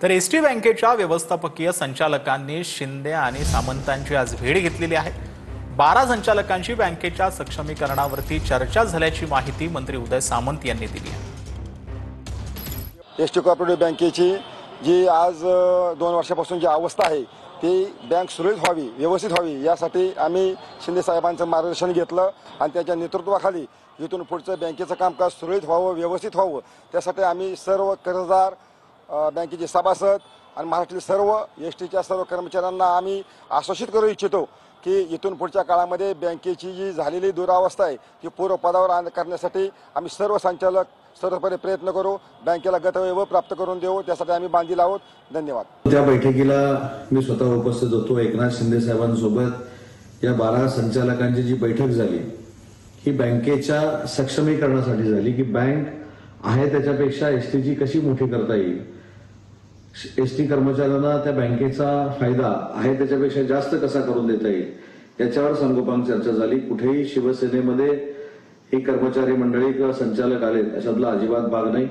तर एसटी बँकेच्या व्यवस्थापकीय संचालकांनी शिंदे आणि सामंतांची आज भेट घेतलेली आहे। 12 संचालकांची बँकेच्या सक्षमीकरणावरती चर्चा झाल्याची माहिती मंत्री उदय सामंत यांनी दिली आहे। एसटी कोऑपरेटिव्ह बँकेची जी आज 2 वर्षापासून जी अवस्था आहे ती बँक सुरळीत व्हावी, व्यवस्थित व्हावी यासाठी आम्ही शिंदे साहेबांचं मार्गदर्शन घेतलं आणि त्यांच्या नेतृत्वाखाली इथून पुढचं बँकेचं कामकाज सुरळीत व्हावं, व्यवस्थित व्हावं त्यासाठी आम्ही सर्व कर्जदार, बँकेचे सभासद आणि महाराष्ट्रातील सर्व एसटीच्या सर्व कर्मचाऱ्यांना आम्ही आश्वासित करू इच्छितो की इथून पुढच्या काळामध्ये बँकेची जी झालेली दुरावस्था आहे ती पूर्वपदावर करण्यासाठी आम्ही सर्व संचालक सर्वपणे प्रयत्न करू, बँकेला गतवैभव प्राप्त करून देऊ, त्यासाठी आम्ही बांधील आहोत। धन्यवाद। त्या बैठकीला मी स्वतः उपस्थित होतो। एकनाथ शिंदे साहेबांसोबत या 12 संचालकांची जी बैठक झाली ही बँकेच्या सक्षमीकरणासाठी झाली की बँक आहे त्याच्यापेक्षा एसटीची कशी मोठी करता येईल, एसटी कर्मचाऱ्यांना त्या बँकेचा फायदा आहे त्याच्यापेक्षा जास्त कसा करून देता येईल याच्यावर सांगोपांग चर्चा झाली। कुठेही शिवसेनेमध्ये ही कर्मचारी मंडळी किंवा संचालक आले अशातला अजिबात भाग नाही।